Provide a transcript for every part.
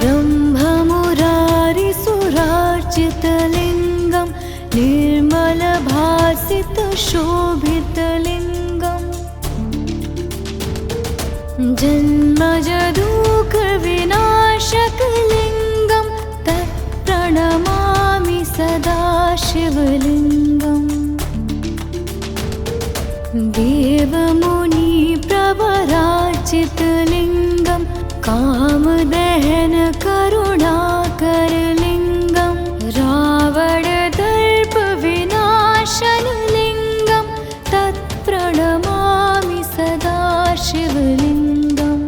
ब्रह्ममुरारिसुरार्चितलिङ्गं निर्मलभासितशोभितलिङ्गम् जन्मजदुःखविनाशकलिङ्गं तत्प्रणमामि सदा शिवलिङ्गम् देवमुनिप्रवरार्चितलिङ्गं कामदहनकरुणाकरलिङ्गं रावणदर्पविनाशनलिङ्गं तत्प्रणमामि सदा शिवलिङ्गम्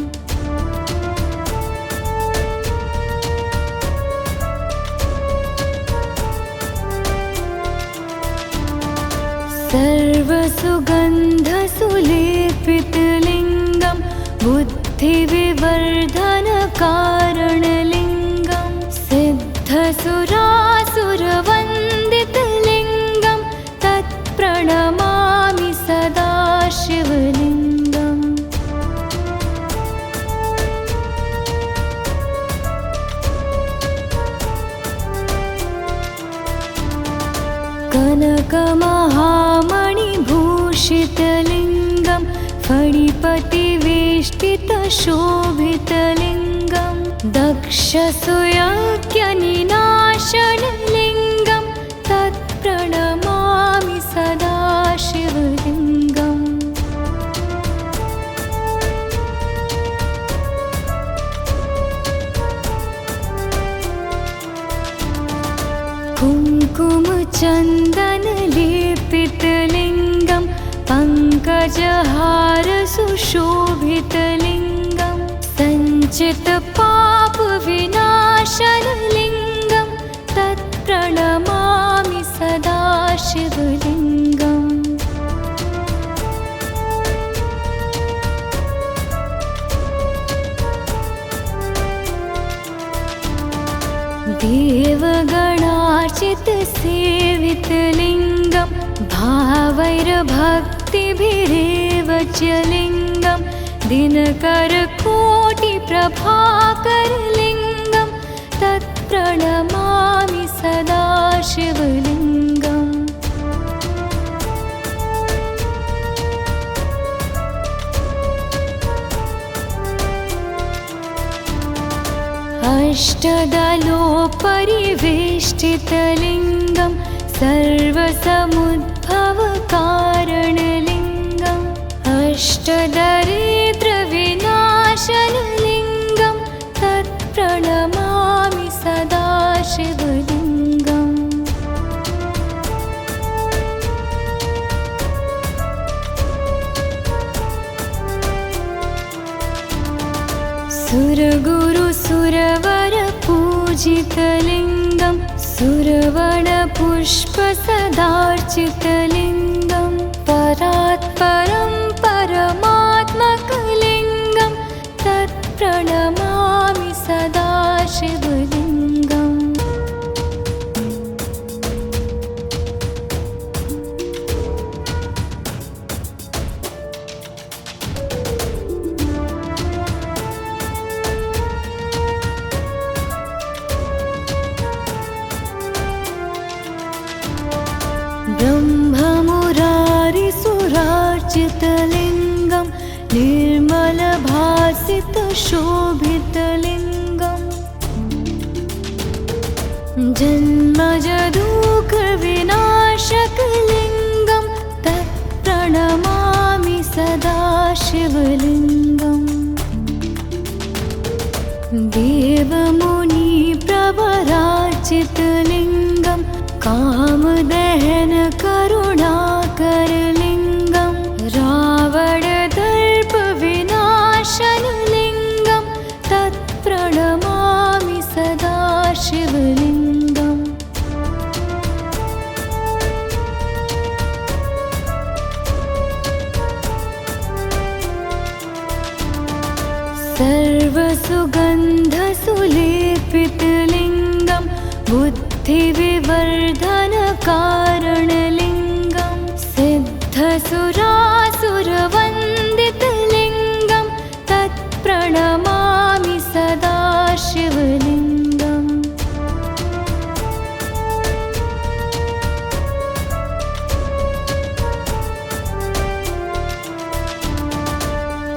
सर्वसुगन्धसुलेपितलिङ्गं बुद्धिविवर्धनकारणलिङ्गं सिद्धसुरासुरवन्दितलिङ्गं तत्प्रणमामि सदा शिवलिङ्गम् कनकमहामणिभूषितलिङ्गं फणिपतिवेष्टितशोभितलिङ्गं दक्षसुयज्ञनिनाशनलिङ्गं तत्प्रणमामि सदा शिवलिङ्गम् कुङ्कुमचन्दनलेपितलिङ्गं पङ्कजहारसुशोभितलिङ्गं सञ्चितपापविनाशनलिङ्गं तत्प्रणमामि सदा शिवलिङ्गम् देवगणार्चितसेवितलिङ्गं भावैर्भक्तिभिरेव च लिङ्गं दिनकरकोटिप्रभाकरलिङ्गं तत्प्रणमामि सदा शिवलिङ्गम् अष्टदलोपरिवेष्टितलिङ्गं सर्वसमुद्भवकारणलिङ्गम् अष्टदरिद्रविनाशनलिङ्गं तत्प्रणमामि सदा शिवलिङ्गम् सुरगुरुसुरवरपूजितलिङ्गं सुरवणपुष्पसदार्चितलिङ्गं परात्परं परमात्मकलिङ्गं तत्प्रणमामि सदा शिवलिङ्गम् ब्रह्ममुरारिसुरार्चितलिङ्गं निर्मलभासितशोभितलिङ्गं जन्मजदुःखविनाशकलिङ्गं तत्प्रणमामि सदा शिवलिङ्गम् देवमुनिप्रवरार्चितलिङ्गं कामदहनकरुणाकरलिङ्गं रावणदर्पविनाशनलिङ्गं तत्प्रणमामि सदा शिवलिङ्गम् सर्वसुगन्धसुलेपितलिङ्गं बुद्धिविवर्धनकारणलिङ्गं सिद्धसुरासुरवन्दितलिङ्गं तत्प्रणमामि सदा शिवलिङ्गम्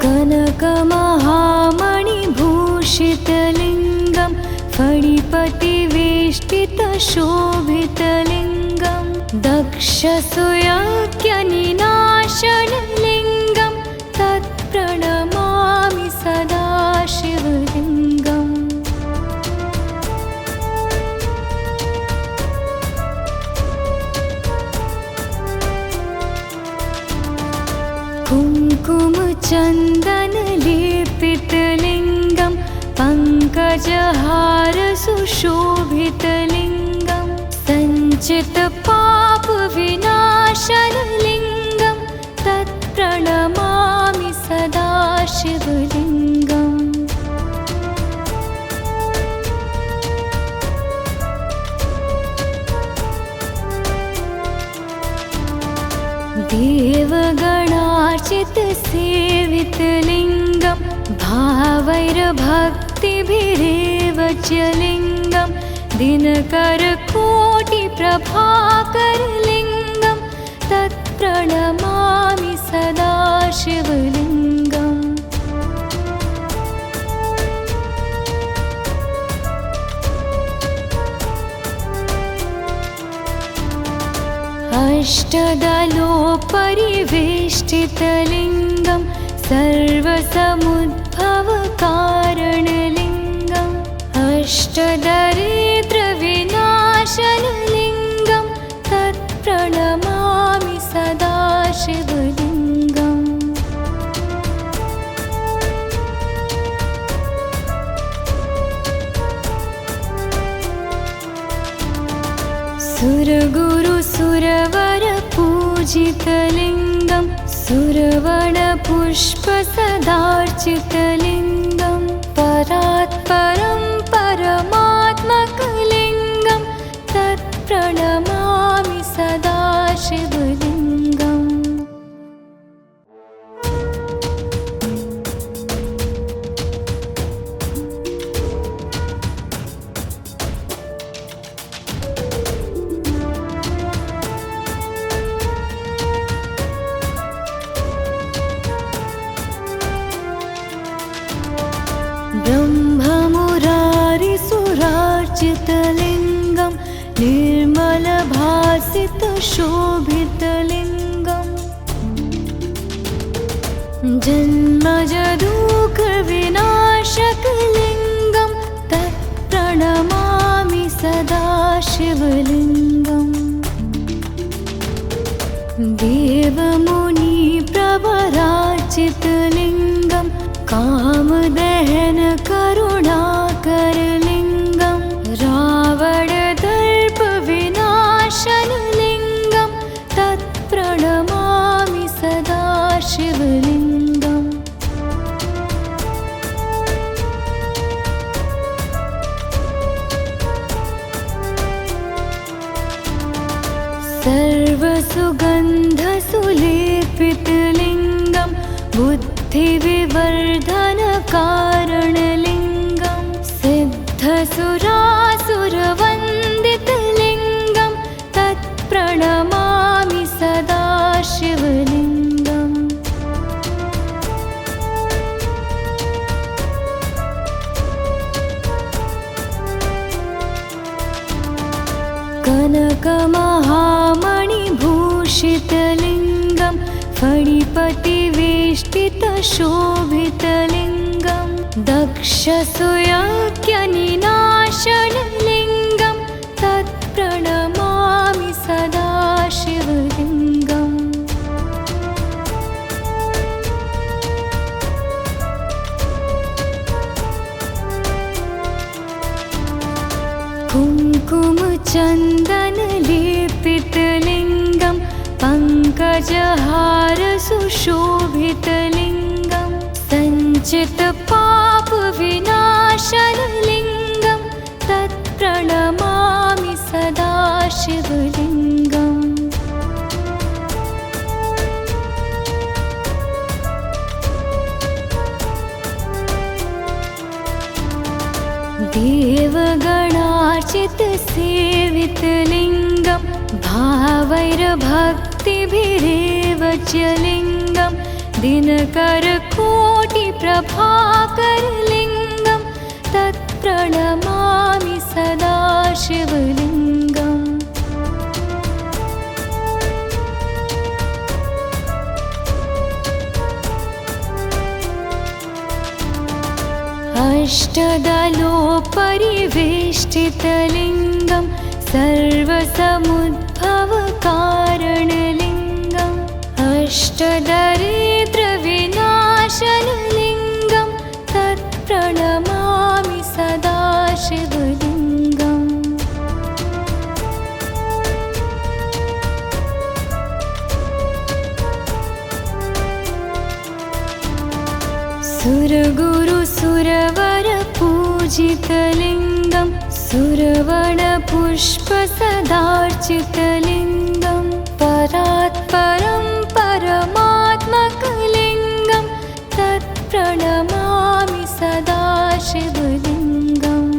कनकमहामणिभूषितलिङ्गं फणिपतिवेष्टितशोभितलिङ्गं दक्षसुयज्ञनिनाशनलिङ्गं तत्प्रणमामि सदा शिवलिङ्गम् कुङ्कुमचन्दनलेपितलिङ्गं पङ्कजहारसुशोभितलिङ्गं सञ्चितपापविनाशनलिङ्गं तत्प्रणमामि सदा शिवलिङ्गम् देवगणार्चितसेवितलिङ्गं भावैर्भक्तिभिरेव च लिङ्गं दिनकरकोटिप्रभाकरलिङ्गं तत्प्रणमामि सदा शिवलिङ्गम् अष्टदलोपरिवेष्टितलिङ्गं सर्वसमुद्भवकारणलिङ्गम् अष्टदरिद्रविनाशनलिङ्गं तत्प्रणमामि सदा शिवलिङ्गम् सुरगुरुसुरवरपूजितलिङ्गं सुरवणपुष्पसदार्चितलिङ्गं परात्परं परमात्मकलिङ्गं तत्प्रणमामि सदा शिवलिङ्गम् ब्रह्ममुरारिसुरार्चितलिङ्गं निर्मलभासितशोभितलिङ्गं जन्मजदुःखविनाशकलिङ्गं तत्प्रणमामि सदा शिवलिङ्गम् देवमुनिप्रवरार्चितलिङ्गं कामदहनकरुणाकरलिङ्गं रावणदर्पविनाशनलिङ्गं तत्प्रणमामि सदा शिवलिङ्गम् सर्वसुगन्धसुलेपितलिङ्गं बुद्धिविवर्धनकारणलिङ्गं सिद्धसुरासुरवन्दितलिङ्गं तत्प्रणमामि सदा शिवलिङ्गम् कनकमहामणिभूषितलिङ्गं फणिपतिवेष्टितशोभितलिङ्गं दक्षसुयज्ञनिनाशनलिङ्गं तत्प्रणमामि सदा शिवलिङ्गम् कुङ्कुमचन्दनलेपितलिङ्गं पङ्कजहारसुशोभितलिङ्गं सञ्चितपापविनाशनलिङ्गं तत्प्रणमामि सदा शिवलिङ्गम् देवगणार्चितसेवितलिङ्गं भावैर्भक्तिभिरेव च लिङ्गं दिनकरकोटिप्रभाकरलिङ्गं प्रभाकरलिङ्गं तत्प्रणमामि सदा शिवलिङ्गम् अष्टदलोपरिवेष्टितलिङ्गं सर्वसमुद्भवकारणलिङ्गम् अष्टदरिद्रविनाशनलिङ्गं तत्प्रणमामि सदा शिवलिङ्गम् सुरगुरुसुरवरपूजितलिङ्गं सुरवणपुष्पसदार्चितलिङ्गं परात्परं परमात्मकलिङ्गं तत्प्रणमामि सदा शिवलिङ्गम्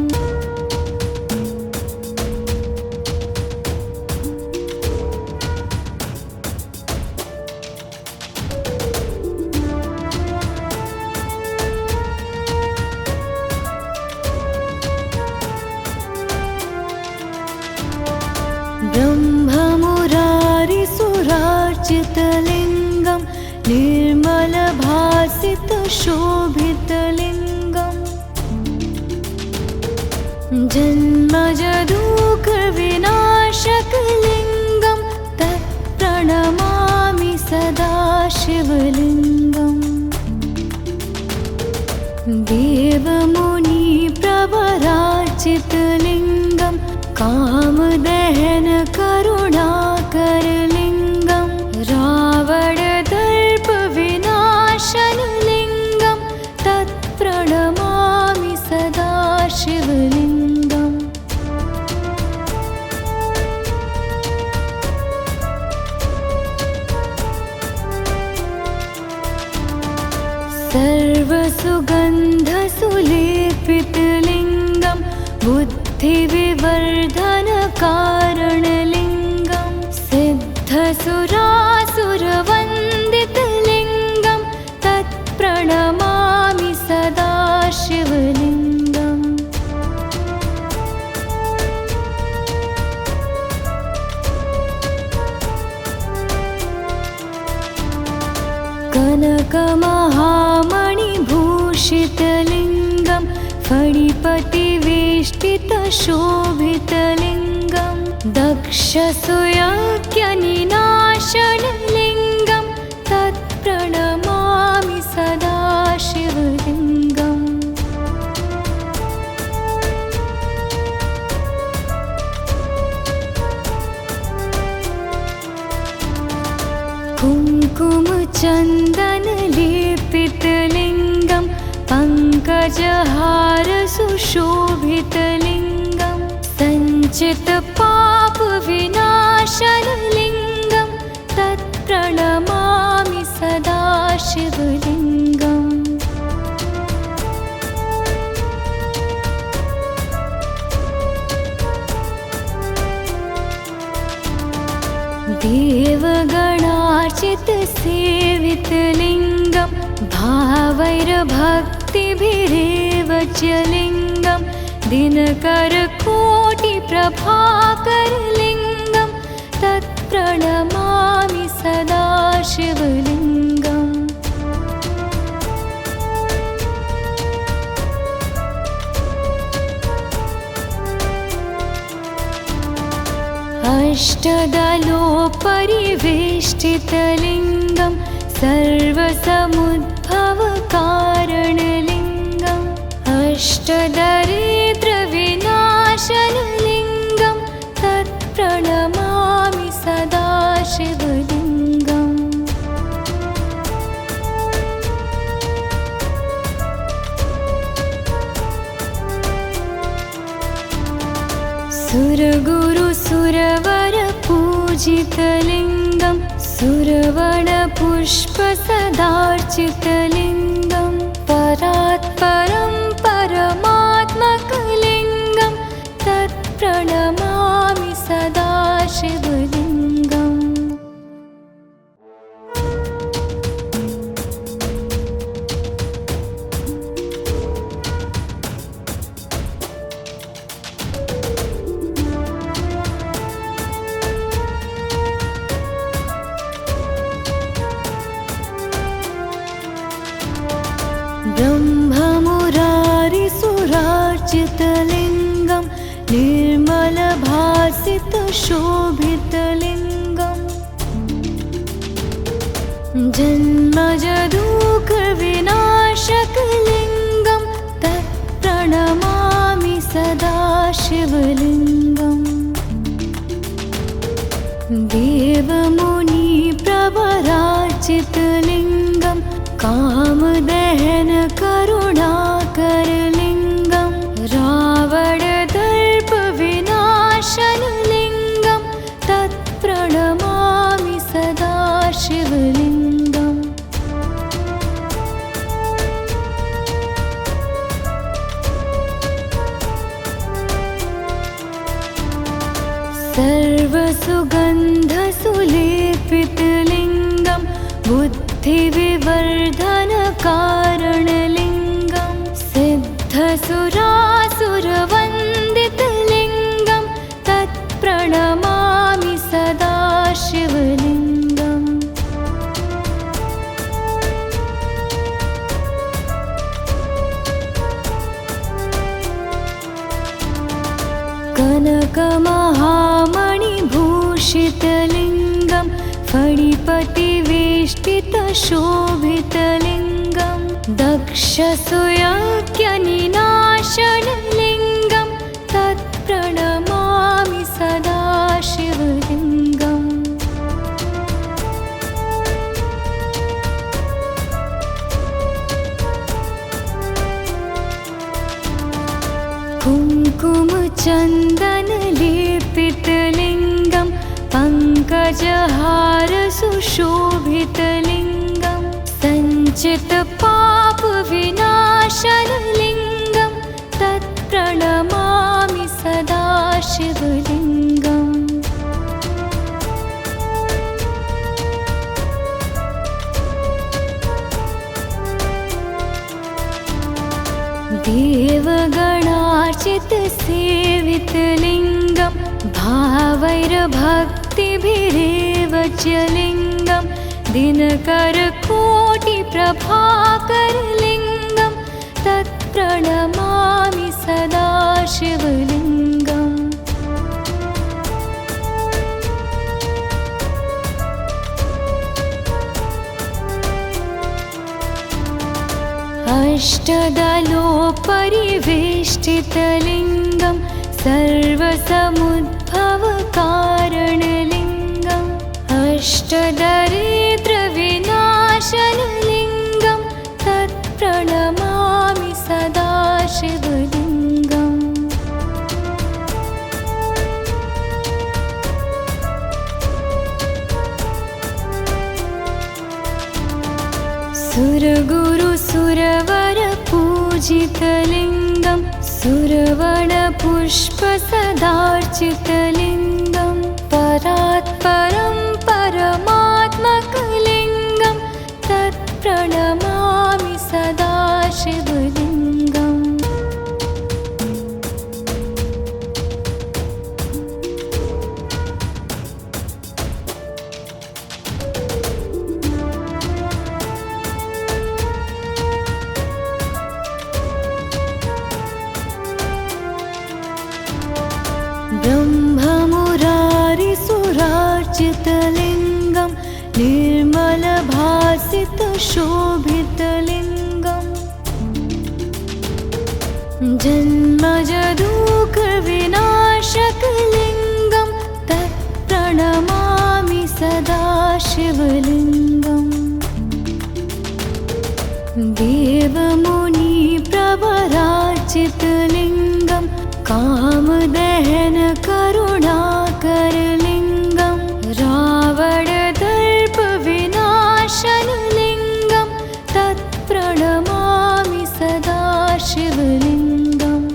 ब्रह्ममुरारिसुरार्चितलिङ्गं निर्मलभासितशोभितलिङ्गम् जन्मजदुःखविनाशकलिङ्गं तत्प्रणमामि सदा शिवलिङ्गम् देवमुनिप्रवरार्चितलिङ्गं कामदहनकरुणाकरलिङ्गं रावणदर्पविनाशनलिङ्गं तत्प्रणमामि सदा शिवलिङ्गम् सर्वसुगन्धसुलेपितलिङ्गं बुद्धिविवर्धनकारणलिङ्गं सिद्धसुरासुरवन्दितलिङ्गं तत्प्रणमामि सदा शिवलिङ्गम् कनकमहामणिभूषितलिङ्गं फणिपतिवेष्टितशोभितलिङ्गं दक्षसुयज्ञनिनाशनलिङ्गं तत्प्रणमामि सदा शिवलिङ्गम् कुङ्कुमचन्दनलेपितलिङ्गं पङ्कजहारसुशोभितलिङ्गं सञ्चितपापविनाशनलिङ्गं तत्प्रणमामि सदा शिवलिङ्गम् देवगणार्चितसेवितलिङ्गं भावैर्भक्तिभिरेव च लिङ्गं दिनकरकोटिप्रभाकरलिङ्गं तत्प्रणमामि सदा शिवलिङ्गम् अष्टदलोपरिवेष्टितलिङ्गं सर्वसमुद्भवकारणलिङ्गम् अष्टदरिद्रविनाशनलिङ्गं तत्प्रणमामि सदा शिवलिङ्गम् सुरगुरुसुरवरपूजितलिङ्गं सुरवणपुष्पसदार्चितलिङ्गं परात्परं परमात्मकलिङ्गं तत्प्रणमामि सदा शिवलिङ्गम् ब्रह्ममुरारिसुरार्चितलिङ्गं निर्मलभासितशोभितलिङ्गम् जन्मजदुःखविनाशकलिङ्गं तत्प्रणमामि सदा शिवलिङ्गम् देवमुनिप्रवरार्चितलिङ्गं कामदहनकरुणाकरलिङ्गं रावणदर्पविनाशनलिङ्गं तत्प्रणमामि सदा शिवलिङ्गम् सर्वसुगन्धसुलेपितलिङ्गं बुद्धिविवर्धनकारणलिङ्गं सिद्धसुरासुरवन्दितलिङ्गं तत्प्रणमामि सदा शिवलिङ्गम् कनकमहामणिभूषितलिङ्गं फणिपतिवेष्टितशोभितलिङ्गं दक्षसुयज्ञनिनाशनलिङ्गं तत्प्रणमामि सदा शिवलिङ्गम् कुङ्कुमचन्दनलेपितलिङ्गं पङ्कजहारसुशोभितलिङ्गं सञ्चितपापविनाशनलिङ्गं तत्प्रणमामि सदा शिवलिङ्गम् देवगणार्चितसेवितलिङ्गं भावैर्भक्तिभिरेव च लिङ्गं दिनकरकोटिप्रभाकरलिङ्गं तत्प्रणमामि सदा शिवलिङ्गम् अष्टदलोपरिवेष्टितलिङ्गं सर्वसमुद्भवकारणलिङ्गम् अष्टदरिद्रविनाशनलिङ्गं तत्प्रणमामि सदा शिवलिङ्गम् सुरगुरुसुरवरपूजितलिङ्गं सुरवणपुष्पसदार्चितलिङ्गं परात्परं परमात्मकलिङ्गं तत्प्रणमामि सदा शिवलिङ्गम् ब्रह्ममुरारिसुरार्चितलिङ्गं निर्मलभासितशोभितलिङ्गं जन्मजदुःखविनाशकलिङ्गं तत्प्रणमामि सदा शिवलिङ्गम् देवमुनिप्रवरार्चितलिङ्गं कामदहनकरुणाकरलिङ्गं रावणदर्पविनाशनलिङ्गं तत्प्रणमामि सदा शिवलिङ्गम्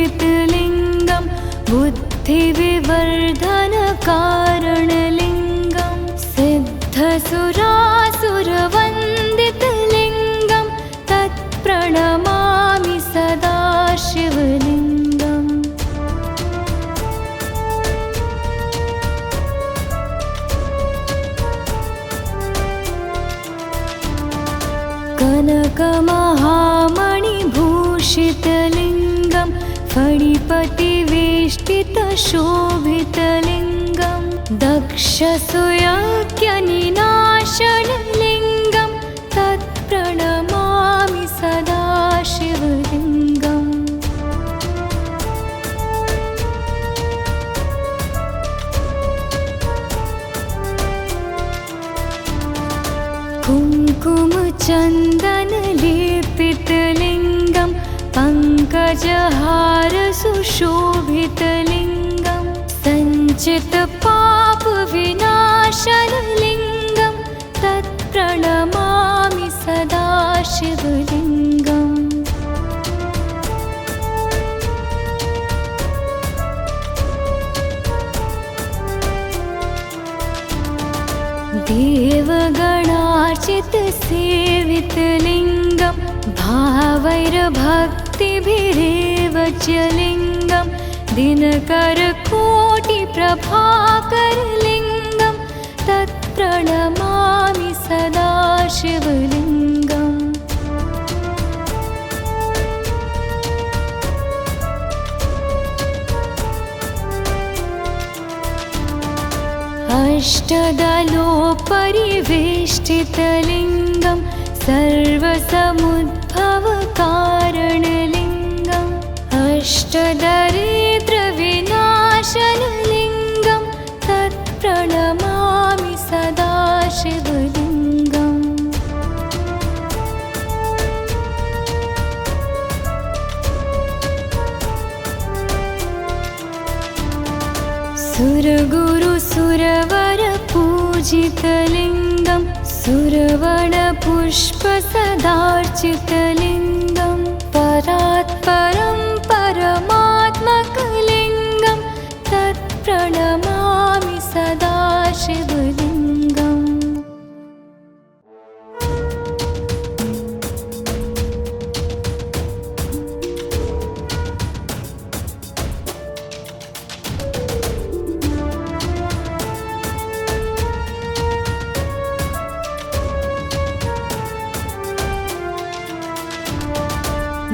सर्वसुगन्धसुलेपितलिङ्गं बुद्धिविवर्धनकारणलिङ्गं सिद्धसुरासुरवन्दितलिङ्गं तत्प्रणमामि सदा शिवलिङ्गम् विष्टितशोभितलिङ्गं दक्षसुयज्ञनिनाशनलिङ्गं तत्प्रणमामि सदा शिवलिङ्गम्। कुङ्कुमचन्दनलेपितलिङ्गं पङ्कजहारसुशोभितलिङ्गं सञ्चितपापविनाशनलिङ्गं तत्प्रणमामि सदा शिवलिङ्गम्। देवगणार्चितसेवितलिङ्गं भावैर्भक्तिभिरेव च लिङ्गं दिनकरकोटिप्रभाकरलिङ्गं तत्प्रणमामि सदा शिवलिङ्गम्। अष्टदलोपरिवेष्टितलिङ्गं सर्वसमुद्भवकारणलिङ्गम् अष्टदरिद्रविनाशनलिङ्गं तत्प्रणमामि सदा शिवलिङ्गम्। सुरगुरुसुरवरपूजितलिङ्गं सुरवणपुष्पसदार्चितलिङ्गं परात्परं परमात्मकलिङ्गं तत्प्रणमामि सदा शिवलिङ्गम्।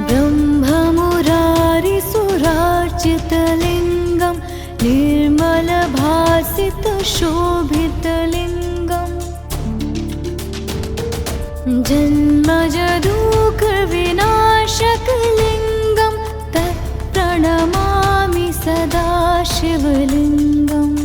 ब्रह्ममुरारिसुरार्चितलिङ्गं निर्मलभासितशोभितलिङ्गं जन्मजदुःखविनाशकलिङ्गं तत्प्रणमामि सदा शिवलिङ्गम्।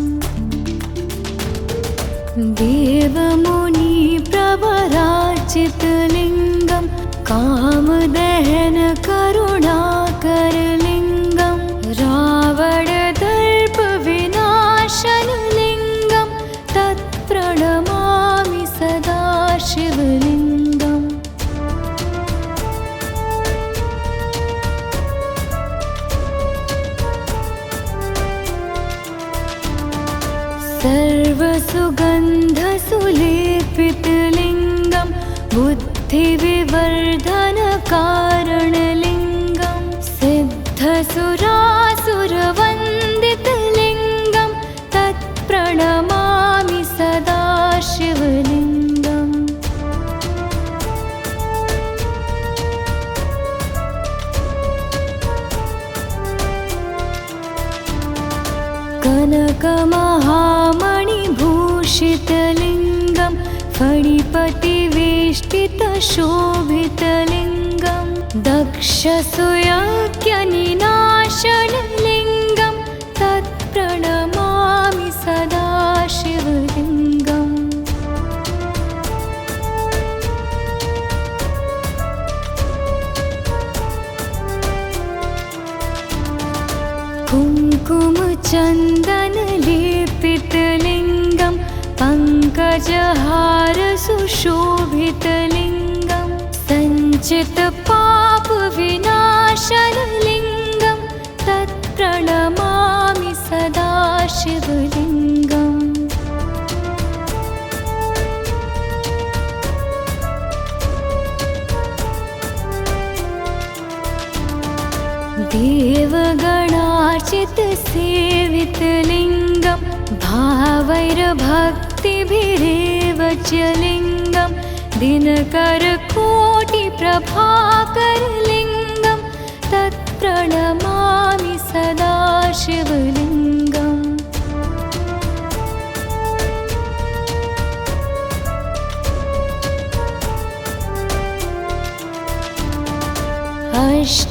देवमुनिप्रवरार्चितलिङ्गं कामदहनकरुणाकरलिङ्गं रावणदर्पविनाशनलिङ्गं तत्प्रणमामि सदा शिवलिङ्गम्। सर्वसुगन्धसुलेपितलिङ्गं बुद्धिविवर्धनकारणलिङ्गं सिद्धसुरासुरवन्दितलिङ्गं तत्प्रणमामि सदा शिवलिङ्गम्। कनकमहामणिभूषितलिङ्गं फणिपतिवेष्टितशोभितलिङ्गं दक्षसुयज्ञनिनाशनलिङ्गं तत्प्रणमामि सदा शिवलिङ्गम्। कुङ्कुमचन्दनलेपितलिङ्गं पङ्कजहारसुशोभितलिङ्गं सञ्चितपापविनाशनलिङ्गं तत्प्रणमामि सदा शिवलिङ्गम्। देवगणार्चितसेवितलिङ्गं भावैर्भक्तिभिरेव च लिङ्गं दिनकरकोटिप्रभाकरलिङ्गं तत्प्रणमामि सदा शिवलिङ्गम्।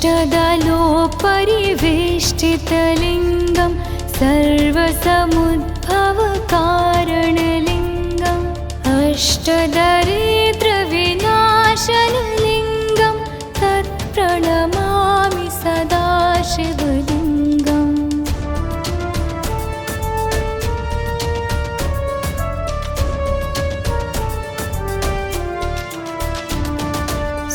अष्टदलोपरिवेष्टितलिङ्गं सर्वसमुद्भवकारणलिङ्गम् अष्टदरिद्रविनाशनलिङ्गं तत्प्रणमामि सदा शिवलिङ्गम्।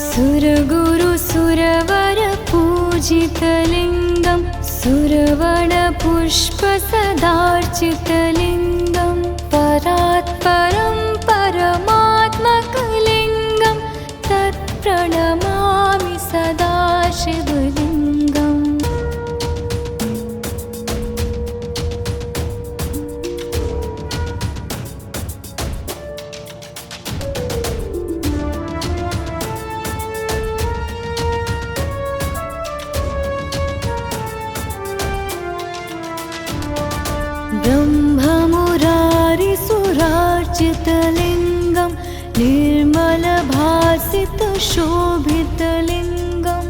सुरगुरुसुरवरपूजितलिङ्गं सुरवणपुष्पसदार्चितलिङ्गं परात्परं परमात्मकलिङ्गं तत्प्रणमामि सदा शिवलिङ्गम्। ब्रह्ममुरारिसुरार्चितलिङ्गं निर्मलभासितशोभितलिङ्गं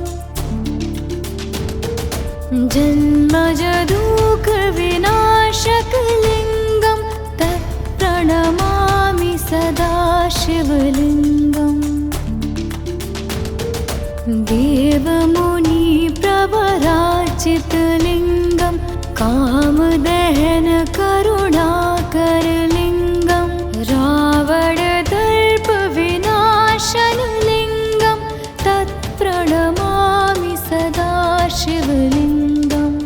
जन्मजदुःखविनाशकलिङ्गं तत्प्रणमामि सदा शिवलिङ्गम्। देवमुनिप्रवरार्चितलिङ्गं कामदहनकरुणाकरलिङ्गं रावणदर्पविनाशनलिङ्गं तत्प्रणमामि सदा शिवलिङ्गम्।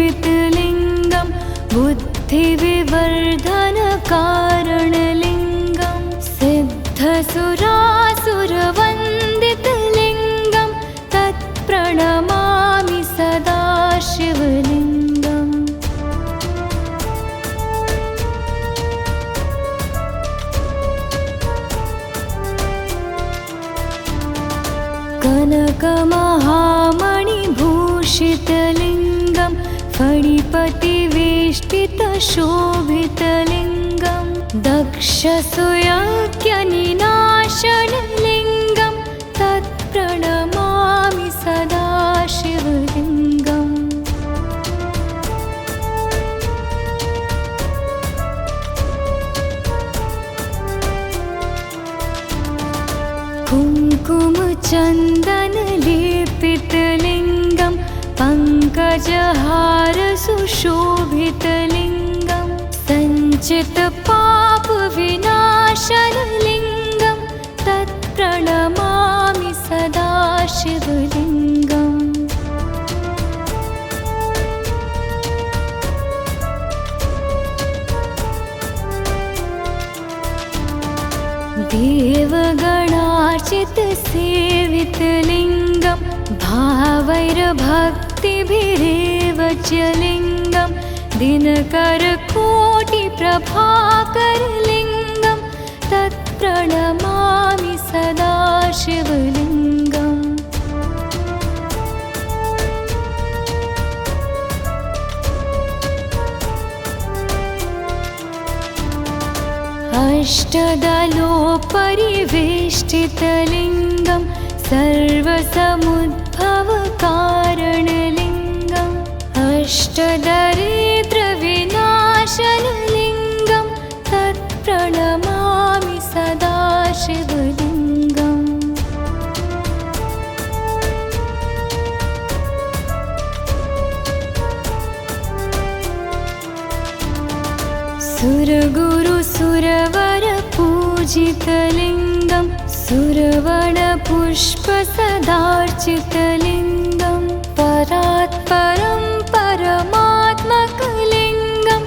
सर्वसुगन्धसुलेपितलिङ्गं बुद्धिविवर्धनकारणलिङ्गं सिद्धसुरासुरवन्दितलिङ्गं तत्प्रणमामि सदा शिवलिङ्गम्। कनकमहामणिभूषितलिङ्गं फणिपतिवेष्टितशोभितलिङ्गं दक्षसुयज्ञनिनाशनलिङ्गं तत्प्रणमामि सदा शिवलिङ्गम्। कुङ्कुमचन्दनलेपितलिङ्गं पङ्कजहारसुशोभितलिङ्गं सञ्चितपापविनाशनलिङ्गं तत्प्रणमामि सदा शिवलिङ्गम्। देवगणार्चितसेवितलिङ्गं भावैर्भक्तिभिरेव च लिङ्गं दिनकरकोटिप्रभाकरलिङ्गं तत्प्रणमामि सदा शिवलिङ्गम्। अष्टदलोपरिवेष्टितलिङ्गं सर्वसमुद्भवकारणलिङ्गम् अष्टदरिद्रविनाशनलिङ्गं तत्प्रणमामि सदा शिवलिङ्गम्। सुरगुरुसुरवरपूजितलिङ्गं सुरवणपुष्पसदार्चितलिङ्गं परात्परं परमात्मकलिङ्गं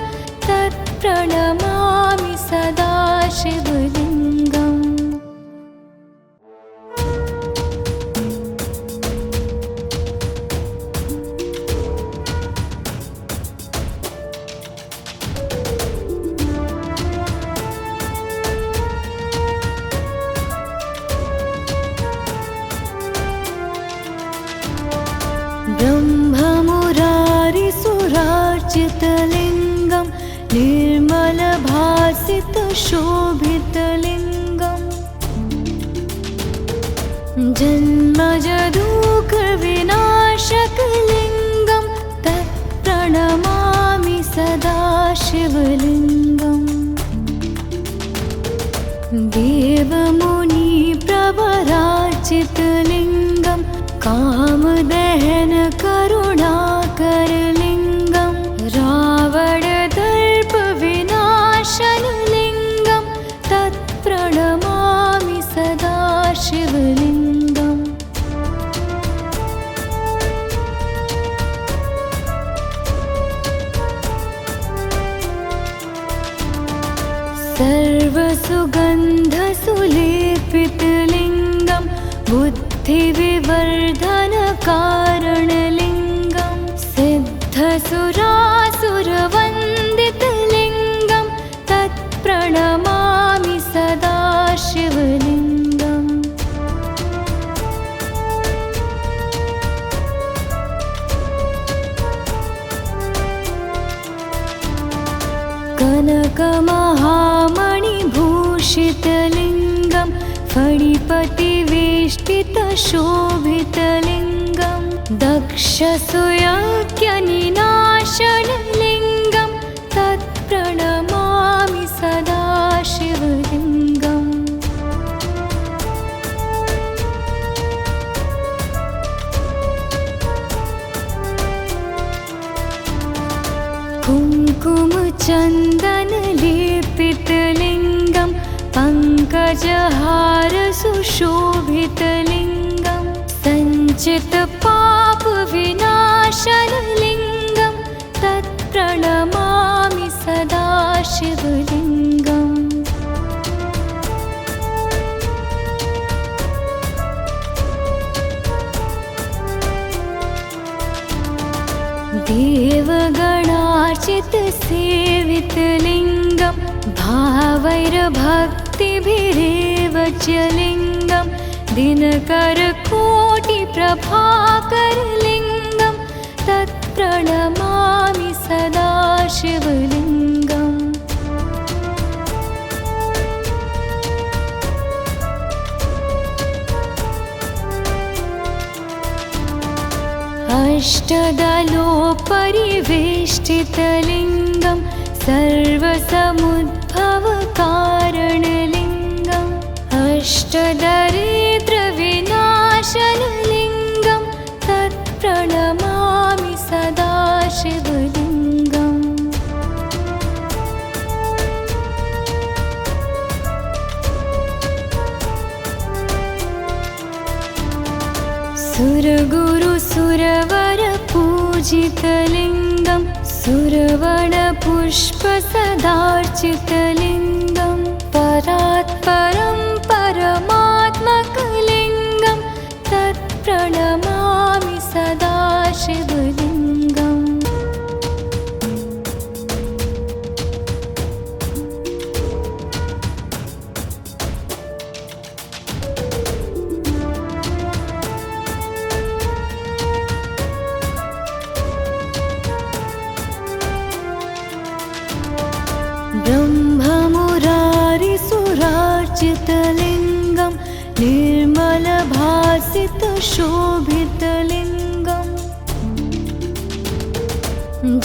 तत्प्रणमामि सदा शिवलिङ्गम्। ब्रह्ममुरा सुरासुरवन्दितलिङ्गं निर्मलभासितशोभितलिङ्गम् जन्मजदुःखविनाशकलिङ्गं तत्प्रणमामि सदा शिवलिङ्गम् देवमुनिप्रवरार्चितलिङ्गं कामदहन करुणाकरलिङ्गं रावणदर्पविनाशनलिङ्गं तत्प्रणमामि सदा शिवलिङ्गम् सर्वसुगन्धसुलेपितलिङ्गं बुद्धिविवर्धनकारणलिङ्गं सिद्धसुरासुरवन्दितलिङ्गं तत्प्रणमामि सदा शिवलिङ्गम् कनकमहामणिभूषितलिङ्गं फणिपतिवेष्टितशोभितलिङ्गं दक्षसुयज्ञनिनाशनलिङ्गं तत्प्रणमामि सदा शिवलिङ्गम् कुङ्कुमचन्दनलेपितलिङ्गं पङ्कजहारसुशोभितलिङ्गं सञ्चितपापविनाशनलिङ्गं तत्प्रणमामि सदा शिवलिङ्गम् देवगणार्चितसेवितलिङ्गं भावैर्भक्तिभिरेव च लिङ्गं दिनकरकोटिप्रभाकरलिङ्गं तत्प्रणमामि सदा शिवलिङ्गम् अष्टदलोपरिवेष्टितलिङ्गं सर्वसमुद्भवकारणलिङ्गम् अष्टदरिद्रविनाशनलिङ्गं तत्प्रणमामि सदा शिवलिङ्गम् सुरगुरुसुरवरपूजितलिङ्गं सुरवणपुष्पसदार्चितलिङ्गं परात्परं परमात्मकलिङ्गं तत्प्रणमामि सदा शिवलिङ्गम् ब्रह्ममुरारिसुरार्चितलिङ्गं निर्मलभासितशोभितलिङ्गं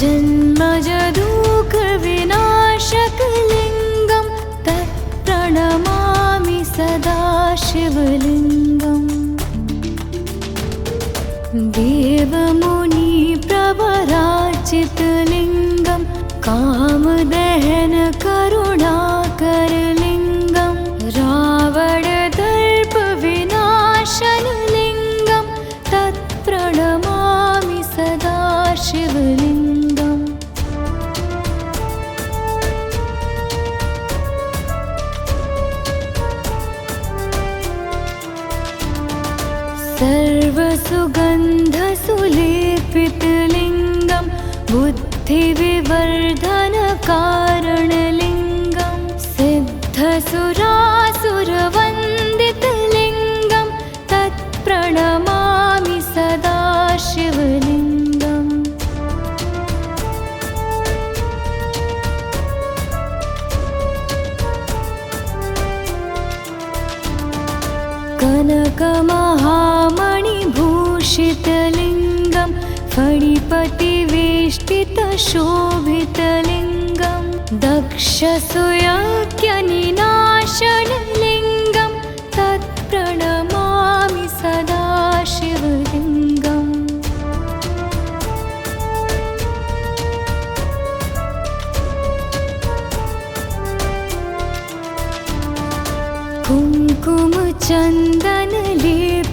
जन्मजदुःखविनाशकलिङ्गं तत्प्रणमामि सदा शिवलिङ्गम् देवमुनिप्रवरार्चितलिङ्गं कामदहन करुणाकरलिङ्गं रावणदर्पविनाशनलिङ्गं तत्प्रणमामि सदा शिवलिङ्गम् सर्वसुगन्धसुलेपितलिङ्गं बुद्धिविवर्धनकारणलिङ्गं सिद्धसुरासुरवन्दितलिङ्गं तत्प्रणमामि सदा शिवलिङ्गम् शोभितलिङ्गं दक्षसुयज्ञनिनाशनलिङ्गं तत्प्रणमामि सदा शिवलिङ्गम्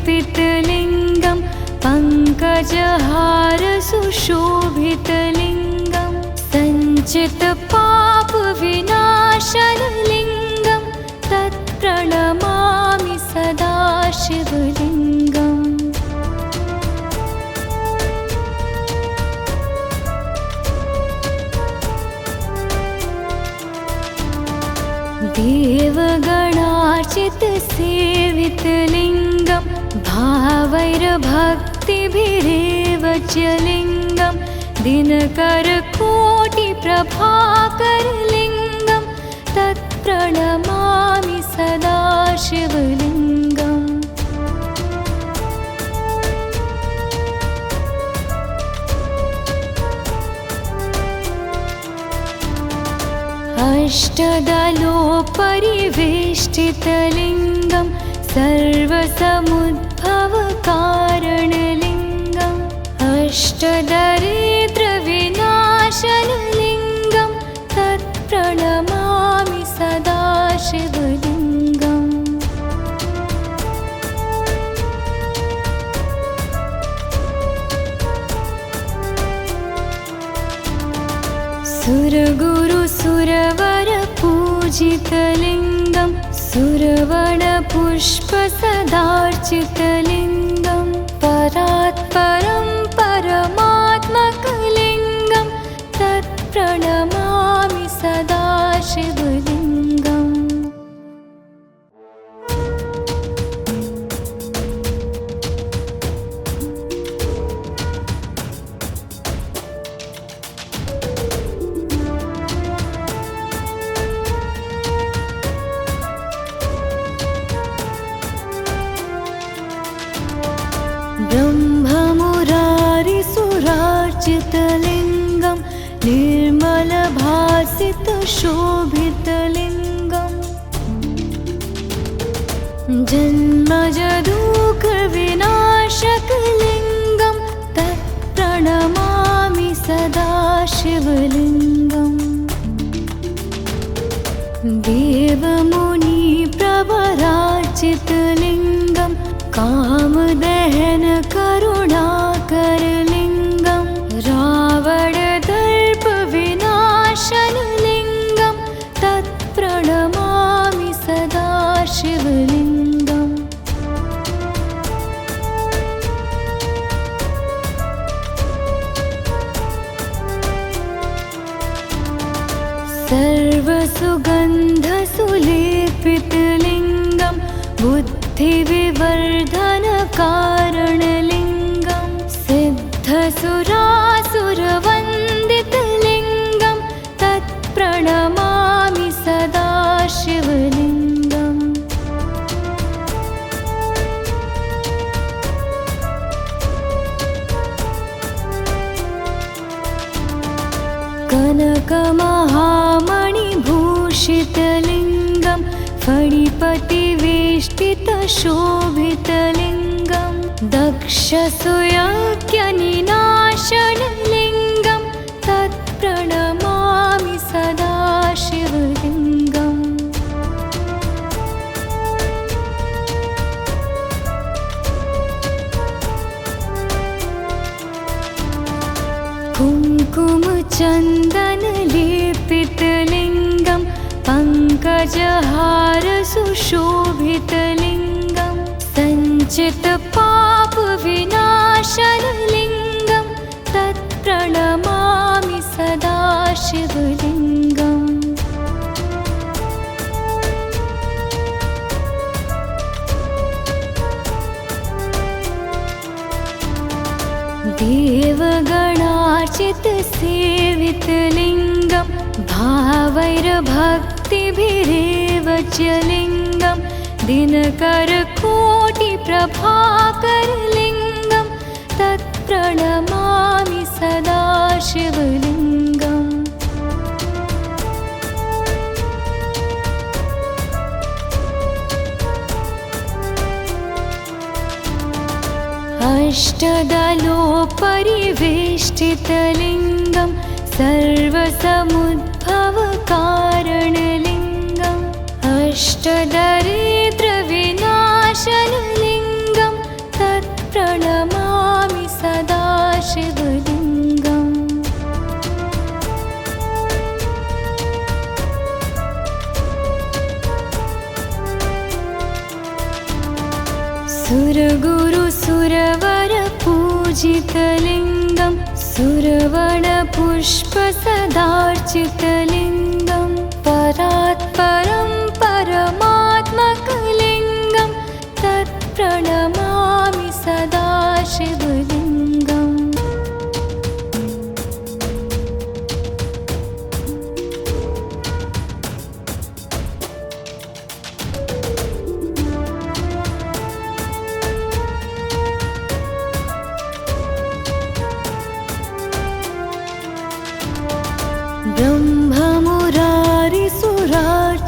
कुङ्कुमचन्दनलेपितलिङ्गं पङ्कजहारसुशोभितलिङ्गं सञ्चितपापविनाशनलिङ्गं तत्प्रणमामि सदा शिवलिङ्गम् देवगणार्चितसेवितलिङ्गं भावैर्भक्तिभिरेव च लिङ्गं दिनकरकोटिप्रभाकरलिङ्गं तत्प्रणमामि सदा शिवलिङ्गम् अष्टदलोपरिवेष्टितलिङ्गं सर्वसमुद्भवकारणलिङ्गम् अष्टदरिद्रविनाशनलिङ्गं तत्प्रणमामि सदा शिवलिङ्गम् सुरगुरुसुरवरपूजितलिङ्गं सुरवणपुष्पसदार्चितलिङ्गं परात्परं परमात्मकलिङ्गं तत्प्रणमामि सदा शिवलिङ्गम् ब्रह्ममुरारिसुरार्चितलिङ्गं निर्मलभासितशोभितलिङ्गं जन्मजदुःखविनाशकलिङ्गं तत्प्रणमामि सदा शिवलिङ्गम् देवमुनिप्रवरार्चितलिङ्गं कामदहनकरुणाकरलिङ्गं रावणदर्पविनाशनलिङ्गं तत्प्रणमामि सदा शिवलिङ्गम् सर्वसुगन्धसुलेपितलिङ्गं बुद्धिविवर्धनकारणलिङ्गं सिद्धसुरासुरवन्दितलिङ्गं तत्प्रणमामि सदा शिवलिङ्गम् कनकमहामणिभूषितलिङ्गं फणिपतिवेष्टितशोभितलिङ्गं दक्षसुयज्ञनिनाशनलिङ्गं तत्प्रणमामि सदा शिवलिङ्गम् कुङ्कुमचन्दनलेपितलिङ्गं पङ्कजहारसुशोभितलिङ्गं सञ्चितपापविनाशनलिङ्गं तत्प्रणमामि सदा शिवलिङ्गम् देवगणार्चितसेवितलिङ्गं भावैर्भक्तिभिरेव च लिङ्गं दिनकरकोटिप्रभाकरलिङ्गं तत्प्रणमामि सदाशिवलिङ्गम् अष्टदलोपरिवेष्टितलिङ्गं सर्वसमुद्भवकारणलिङ्गम् अष्टदरिद्रविनाशनलिङ्गं तत्प्रणमामि सदाशिवलिङ्गम् सुरगुरुसुरवरपूजितलिङ्गं सुरवणपुष्पसदार्चितलिङ्गं परात्परं परमात्मकलिङ्गं तत्प्रणमामि सदाशिवलिङ्गम्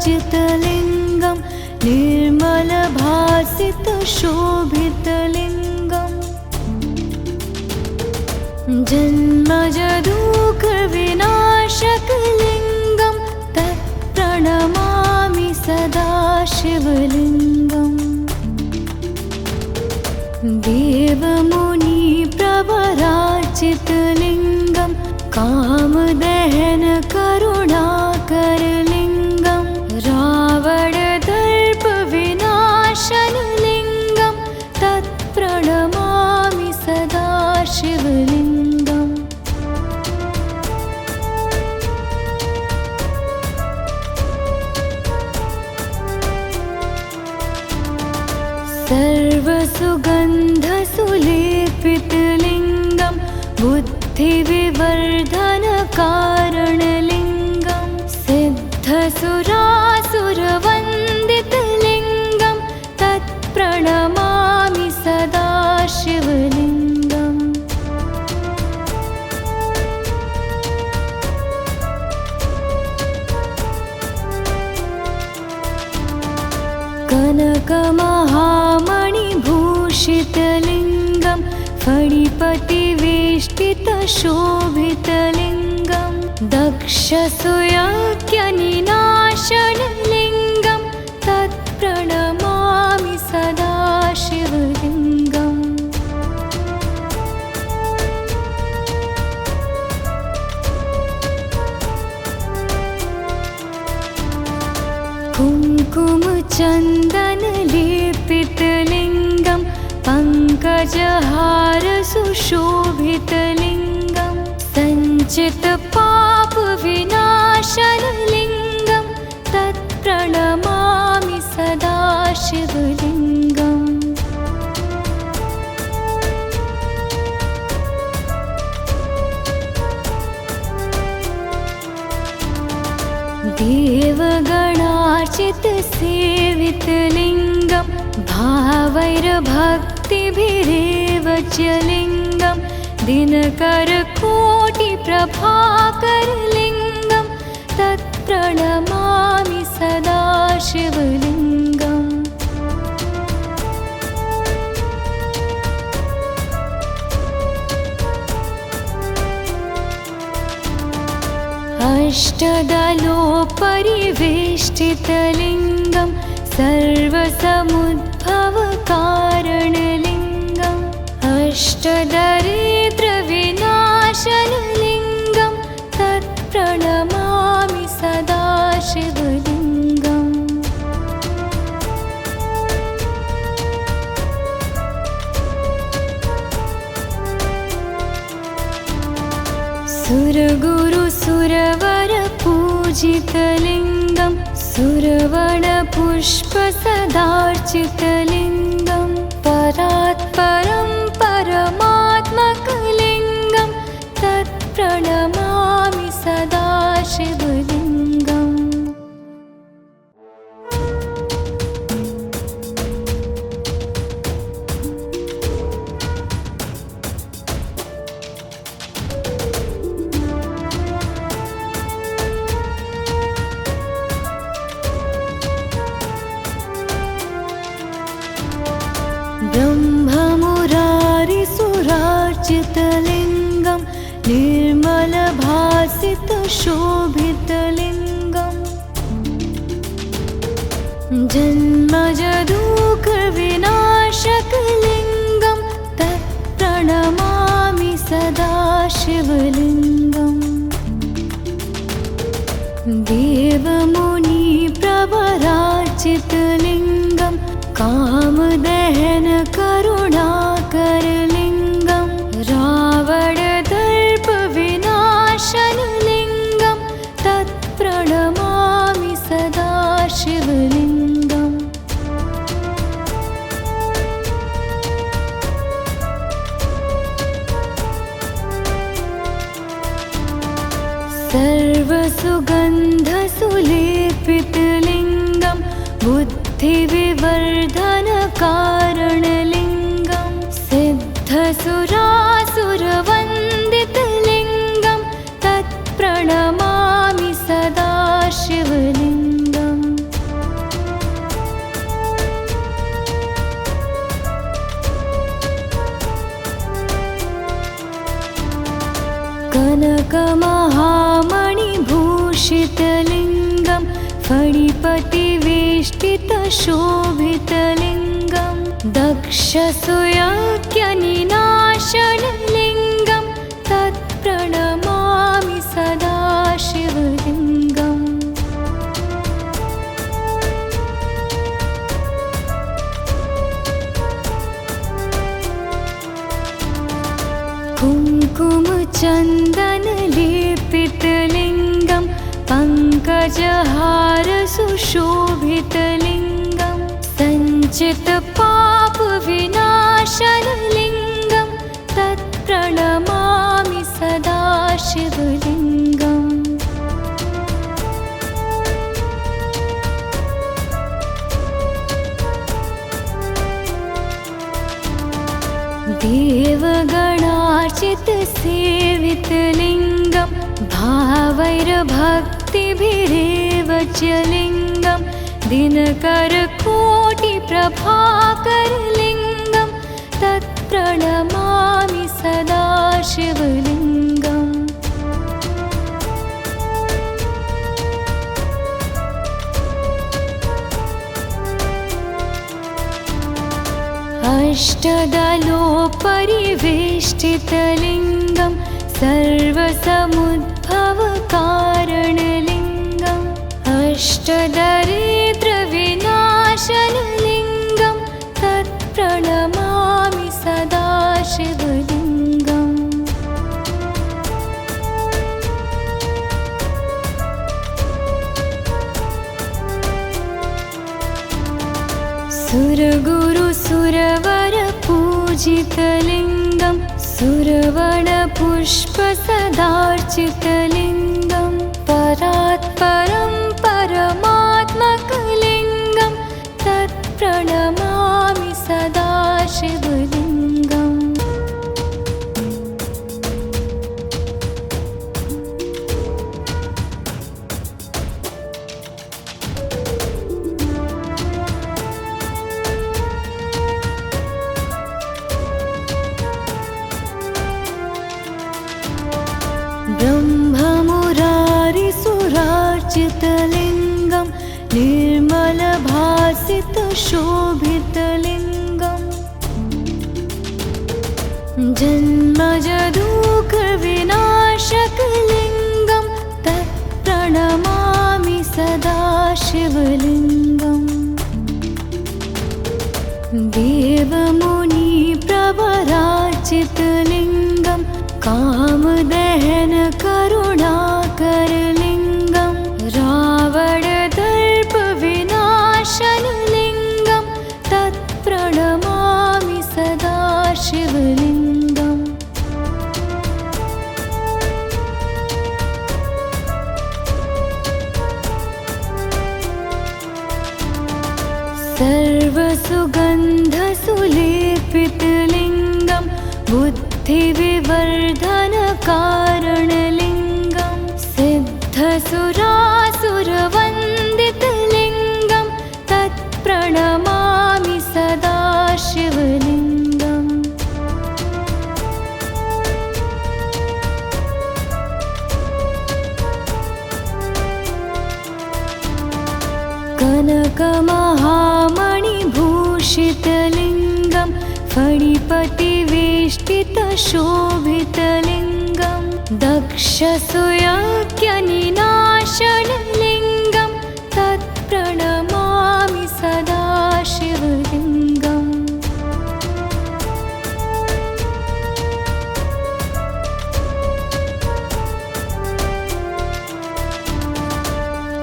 ब्रह्ममुरारिसुरार्चितलिङ्गं निर्मलभासितशोभितलिङ्गं जन्मजदुःखविनाशकलिङ्गं तत्प्रणमामि सदाशिवलिङ्गम् देवमुनिप्रवरार्चितलिङ्गं कामदहनकरुणाकरलिङ्गं रावणदर्पविनाशनलिङ्गं तत्प्रणमामि सदाशिवलिङ्गम् सर्वसुगन्धसुलेपितलिङ्गं बुद्धिविवर्धनकारणलिङ्गं सिद्धसुरासुरवन्दितलिङ्गं तत्प्रणमामि सदाशिवलिङ्गम् कनकमहामणिभूषितलिङ्गं फणिपतिवेष्टितशोभितलिङ्गं दक्षसुयज्ञनिनाशनलिङ्गं तत्प्रणमामि सदाशिवलिङ्गम् कुङ्कुमचन्दनलेपितलिङ्गं पङ्कजहारसुशोभितलिङ्गं सञ्चितपापविनाशनलिङ्गं तत्प्रणमामि सदाशिवलिङ्गम् देवगणार्चितसेवितलिङ्गं भावैर्भक्तिभिरेव च लिङ्गं दिनकरकोटिप्रभाकरलिङ्गं तत्प्रणमामि सदाशिवलिङ्गम् अष्टदलोपरिवेष्टितलिङ्गं सर्वसमुद्भवकारणलिङ्गम् अष्टदरिद्रविनाशनलिङ्गं तत्प्रणमामि सदाशिवलिङ्गम् सुरगुरुसुरवरपूजितलिङ्गं सुरवणपुष्पसदार्चितलिङ्गं परात्परं परमात्मकलिङ्गं तत्प्रणमामि सदाशिवलिङ्गम् ब्रह्ममुरारिसुरार्चितलिङ्गं निर्मलभासितशोभितलिङ्गम् जन्मजदुःखविनाशकलिङ्गं तत्प्रणमामि सदा शिवलिङ्गम् देवमुनिप्रवरार्चितलिङ्गं कामदहनकरुणाकरलिङ्गं रावणदर्पविनाशनलिङ्गं तत्प्रणमामि सदा शिवलिङ्गम् सर्वसुगन्धसुलेपितलिङ्गं बुद्धिविवर्धनकारणलिङ्गं सिद्धसुरासुरवन्दितलिङ्गं तत्प्रणमामि सदा शिवलिङ्गम् कनकमहामणिभूषितलिङ्गं फणिपतिवेष्टितशोभितलिङ्गं दक्षसुयज्ञनिनाशनलिङ्गं तत्प्रणमामि सदा शिवलिङ्गम् कुङ्कुमचन्दनलेपितलिङ्गं पङ्कजहारसुशोभितलिङ्गं सञ्चितपापविनाशनलिङ्गं तत्प्रणमामि सदा शिवलिङ्गम् देवगणार्चितसेवितलिङ्गं भावैर्भक्तिभिरेव च लिङ्गं दिनकरकोटिप्रभाकरलिङ्गं तत्प्रणमामि सदा शिवलिङ्गम् अष्टदलोपरिवेष्टितलिङ्गं सर्वसमुद्भवकारणलिङ्गम् अष्टदरिद्रविनाशनलिङ्गं तत्प्रणमामि सदा शिवलिङ्गम् सुरगुरुसुरवरपूजितलिङ्गं सुरवणपुष्पसदार्चितलिङ्गं परात्परं परमात्मकलिङ्गं तत्प्रणमामि सदा शिवलिङ्गम् ब्रह्ममुरारिसुरार्चितलिङ्गं निर्मलभासितशोभितलिङ्गं जन्मजदुःखविनाशकलिङ्गं तत्प्रणमामि सदा शिवलिङ्गम् देवमुनिप्रवरार्चितलिङ्गं कामदहनकरुणाकरलिङ्गं रावणदर्पविनाशनलिङ्गं तत्प्रणमामि सदा शिवलिङ्गम् सर्वसुगन्धसुलेपितलिङ्गं बुद्धिविवर्धनकारणलिङ्गं सिद्धसुरासुरवन्दितलिङ्गं तत्प्रणमामि सदा शिवलिङ्गम् कनकमहामणिभूषितलिङ्गं फणिपतिवेष्टितशोभितलिङ्गं दक्षसुयज्ञनिनाशनलिङ्गं तत्प्रणमामि सदा शिवलिङ्गम्।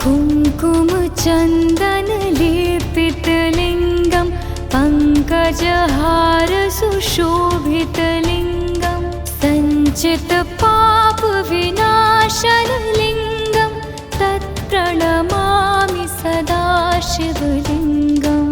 कुङ्कुमचन्दनलेपितलिङ्गं पङ्कजहारसुशोभितलिङ्गं सञ्चितपापविनाशनलिङ्गं तत्प्रणमामि सदा शिवलिङ्गम्।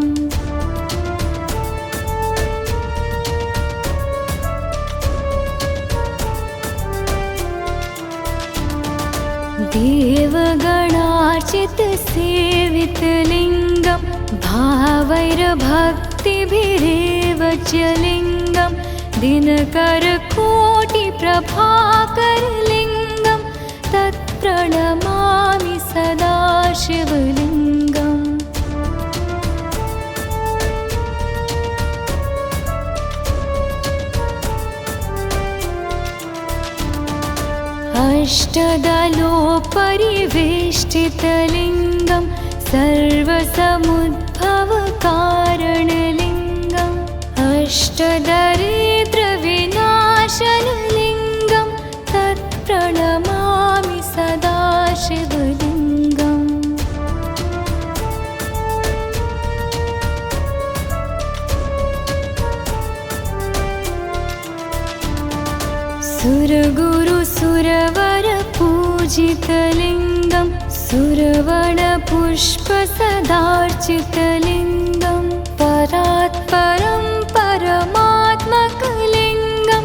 देवगणार्चितसेवितलिङ्गं भावैर्भक्तिभिरेव च लिङ्गं दिनकरकोटिप्रभाकरलिङ्गं तत्प्रणमामि सदा शिवलिङ्गम्। अष्टदलोपरिवेष्टितलिङ्गं सर्वसमुद्भवकारणलिङ्गम् अष्टदरिद्रविनाशनलिङ्गं तत्प्रणमामि सदा शिवलिङ्गम्। सुरगुरुसुरवरपूजितलिङ्गं सुरवणपुष्पसदार्चितलिङ्गं परात्परं परमात्मकलिङ्गं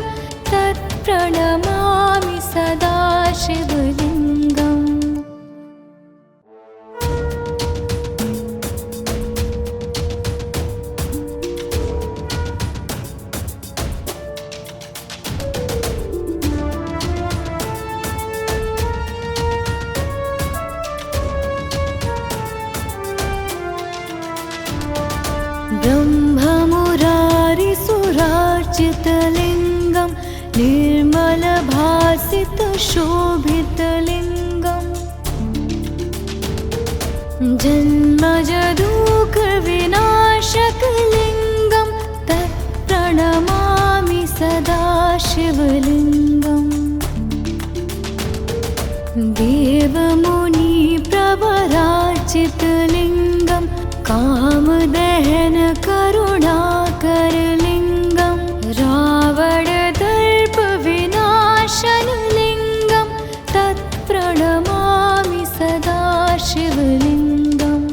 तत्प्रणमामि सदा शिवलिङ्गम्। ब्रह्ममुरारिसुरार्चितलिङ्गं निर्मलभासितशोभितलिङ्गं जन्मजदुःखविनाशकलिङ्गं तत्प्रणमामि सदा शिवलिङ्गम्। देवमुनिप्रवरार्चितलिङ्गं कामदहनकरुणाकरलिङ्गं रावणदर्पविनाशनलिङ्गं तत्प्रणमामि सदा शिवलिङ्गम्।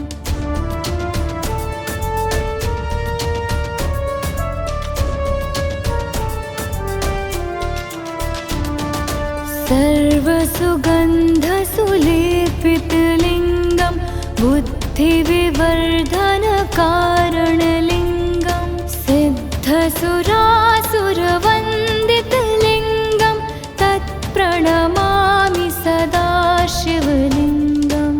सर्वसुगन्धसुलेपितलिङ्गं बुद्धिविवर्धनकारणलिङ्गं सिद्धसुरासुरवन्दितलिङ्गं तत्प्रणमामि सदा शिवलिङ्गम्।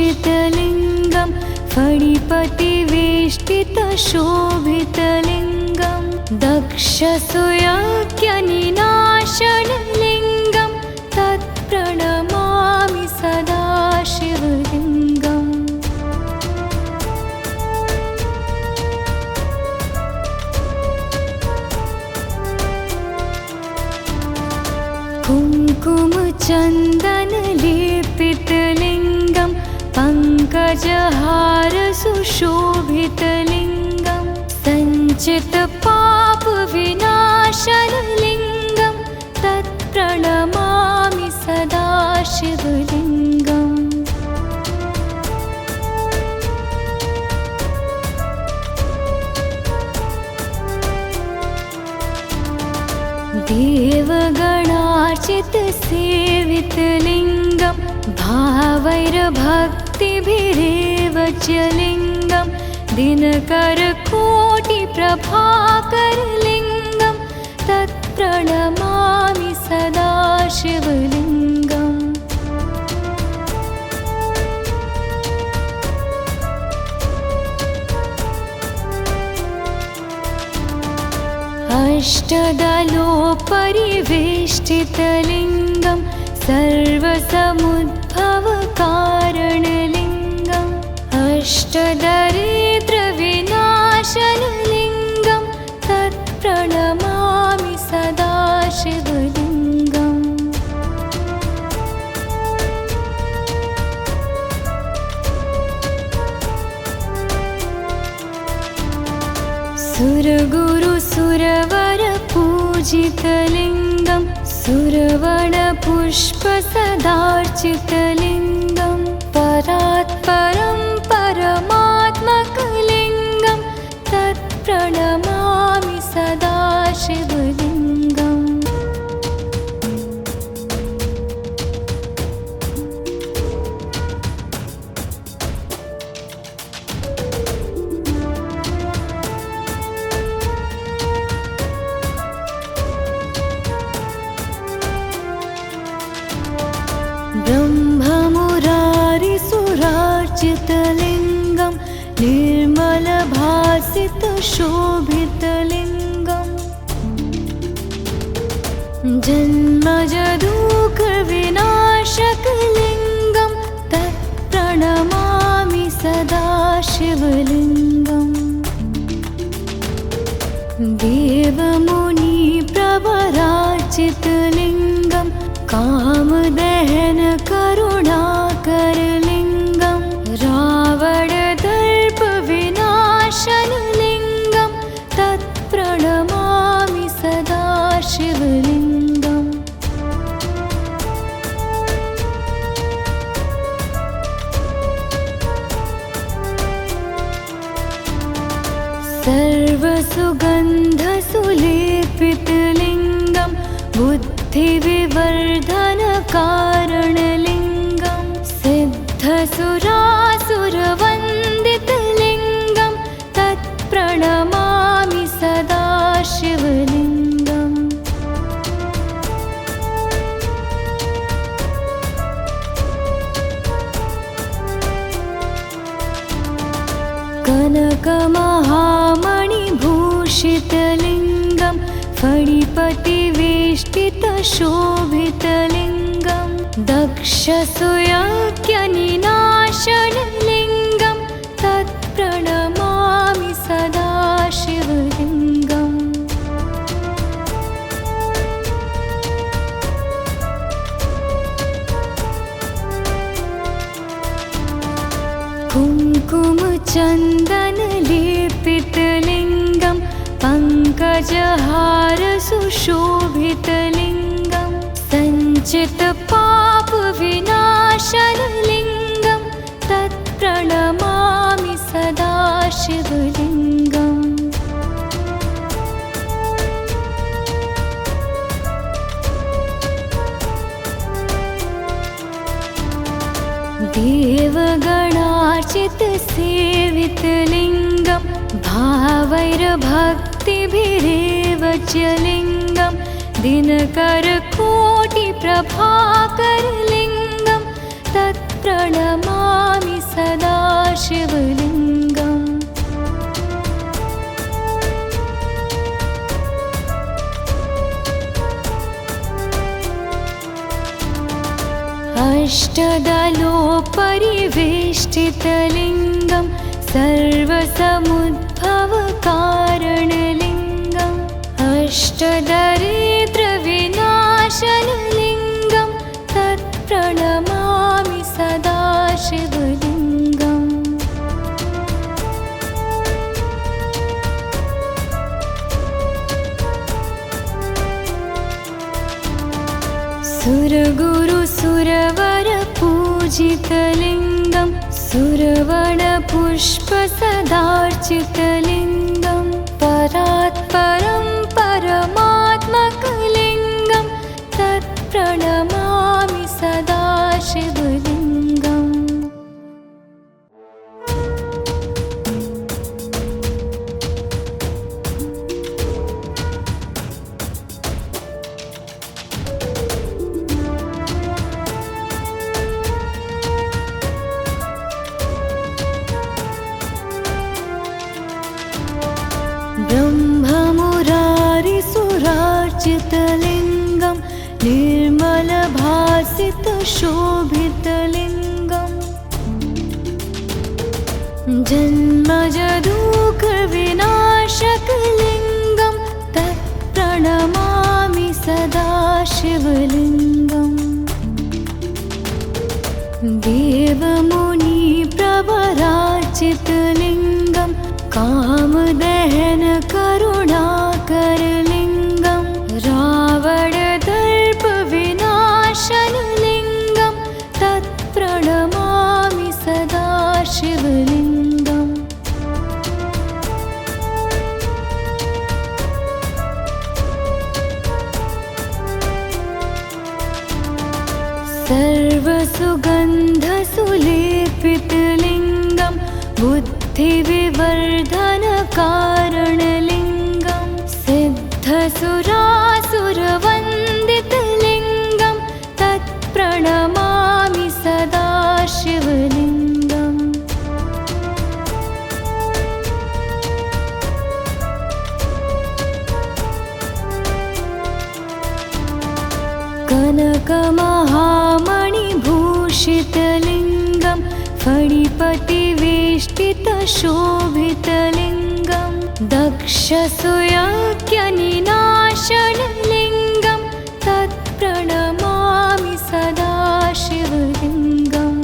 कनकमहामणिभूषितलिङ्गं फणिपतिवेष्टितशोभितलिङ्गं दक्षसुयज्ञनिनाशनलिङ्गं तत्प्रणमामि सदा शिवलिङ्गम्। कुङ्कुमचन्दनलेपितलिङ्गं पङ्कजहारसुशोभितलिङ्गं सञ्चितपापविनाशनलिङ्गं तत्प्रणमामि सदा शिवलिङ्गम्। देवगणार्चितसेवितलिङ्गं भावैर्भक्तिभिरेव च लिङ्गं दिनकरकोटिप्रभाकरलिङ्गं तत्प्रणमामि सदा शिवलिङ्गम्। अष्टदलोपरिवेष्टितलिङ्गं सर्वसमुद्भवकारणलिङ्गम् अष्टदरिद्रविनाशनलिङ्गं तत्प्रणमामि सदा शिवलिङ्गम्। सुरगुरुसुरवरपूजितलिङ्गं सुरवणपुष्पसदार्चितलिङ्गं परात्परं परमात्मकलिङ्गं तत्प्रणमामि सदा शिवलिङ्गम्। ब्रह्ममुरारिसुरार्चितलिङ्गं निर्मलभासितशोभितलिङ्गं जन्मजदुःखविनाशकलिङ्गं तत्प्रणमामि सदा शिवलिङ्गम्। देवमुनिप्रवरार्चितलिङ्गं कामदहनकरुणाकरलिङ्गं रावणदर्पविनाशनलिङ्गं तत्प्रणमामि सदा शिवलिङ्गम्। सर्वसुगन्धसुलेपितलिङ्गं बुद्धिविवर्धनकारणलिङ्गं सिद्धसुरासुरवन्दितलिङ्गं तत्प्रणमामि सदा शिवलिङ्गम्। कनकमहामणिभूषितलिङ्गं फणिपतिवेष्टितशोभितलिङ्गं दक्षसुयज्ञनिनाशनलिङ्गं तत्प्रणमामि सदा शिवलिङ्गम्। कुङ्कुमचन्दनलेपितलिङ्गं पङ्कजहारसुशोभितलिङ्गं सञ्चितपापविनाशनलिङ्गं तत्प्रणमामि सदा शिवलिङ्गम्। देवगणार्चितसेवितलिङ्गं भावैर्भक्तिभिरेव च लिङ्गं दिनकरकोटिप्रभाकरलिङ्गं तत्प्रणमामि सदा शिवलिङ्गम्। अष्टदलोपरिवेष्टितलिङ्गं सर्वसमुद्भवकारणलिङ्गम् अष्टदरिद्रविनाशनलिङ्गं तत्प्रणमामि सदा शिवलिङ्गम्। सुरगुरुसुरवरपूजितलिङ्गं सुरवणपुष्पसदार्चितलिङ्गं परात्परं परमात्मकलिङ्गं तत्प्रणमामि सदा शिवलिङ्गम्। ब्रह्ममुरारिसुरार्चितलिङ्गं निर्मलभासितशोभितलिङ्गम् जन्मजदुःखविनाशकलिङ्गं तत्प्रणमामि सदा शिवलिङ्गम् देवमुनिप्रवरार्चितलिङ्गं कामदहनकरुणाकरलिङ्गं रावणदर्पविनाशनलिङ्गं तत्प्रणमामि सदा शिवलिङ्गम् सर्वसुगन्धसुलेपितलिङ्गं बुद्धिविवर्धनकारणलिङ्गं सिद्धसुरासुरवन्दितलिङ्गं तत्प्रणमामि सदा शिवलिङ्गम् कनकमहामणिभूषितलिङ्गं फणिपतिवेष्टितशोभितलिङ्गं दक्षसुयज्ञनिनाशनलिङ्गं तत्प्रणमामि सदा शिवलिङ्गम्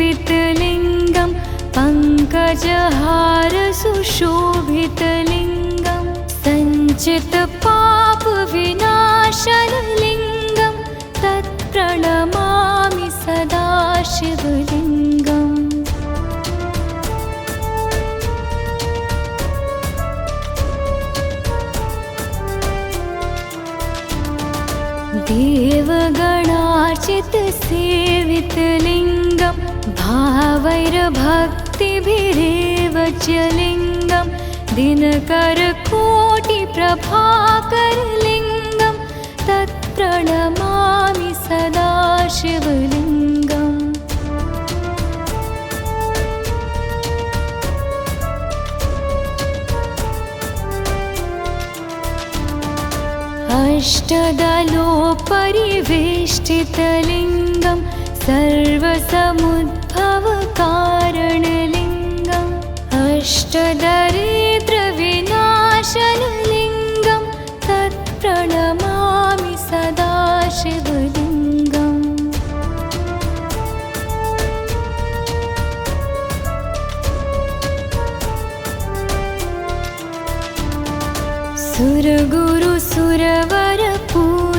कुङ्कुमचन्दनलेपितलिङ्गं पङ्कजहारसुशोभितलिङ्गं सञ्चितपापविनाशनलिङ्गं तत्प्रणमामि सदा शिवलिङ्गम् देवगणार्चितसेवितलिङ्गं भावैर्भक्तिभिरेव च लिङ्गं दिनकरकोटिप्रभाकरलिङ्गं तत्प्रणमामि सदा शिवलिङ्गम् अष्टदलोपरिवेष्टितलिङ्गं सर्वसमुद्भवकारणलिङ्गम् अष्टदरिद्रविनाशनलिङ्गं तत्प्रणमामि सदा शिवलिङ्गम्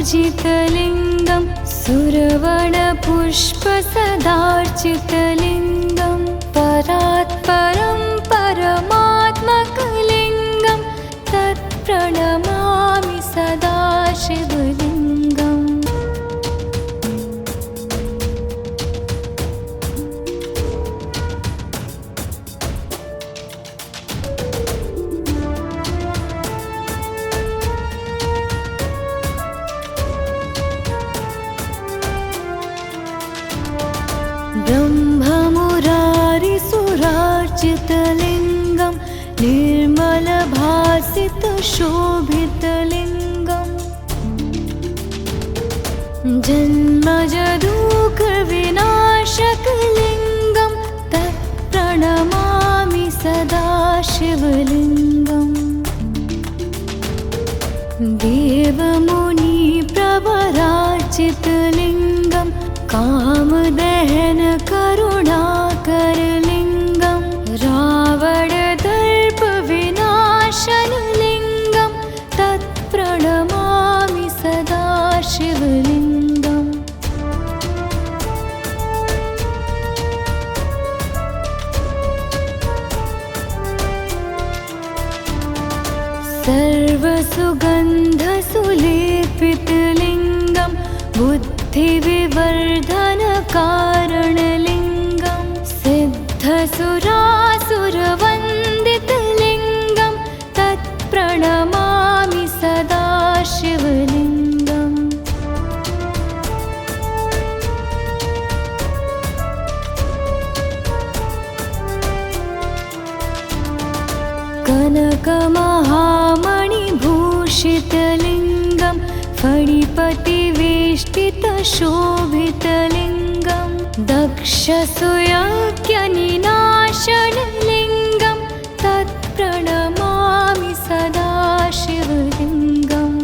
सुरगुरुसुरवरपूजितलिङ्गं सुरवणपुष्पसदार्चितलिङ्गं परात्परं परमात्मकलिङ्गं तत्प्रणमामि सदा शिवलिङ्गम् ब्रह्ममुरारिसुरार्चितलिङ्गं निर्मलभासितशोभितलिङ्गं जन्मजदुःखविनाशकलिङ्गं तत्प्रणमामि सदा शिवलिङ्गम् देवमुनिप्रवरार्चितलिङ्गं कामदहनकरुणाकरलिङ्गं रावणदर्पविनाशनलिङ्गं तत्प्रणमामि सदा शिवलिङ्गम् सर्वसुगन्धसुलेपितलिङ्गं बुद्धिविवर्धनकारणलिङ्गं सिद्धसुरासुरवन्दितलिङ्गं तत्प्रणमामि सदा शिवलिङ्गम् शोभितलिङ्गं दक्षसुयज्ञनिनाशनलिङ्गं तत्प्रणमामि सदा शिवलिङ्गम्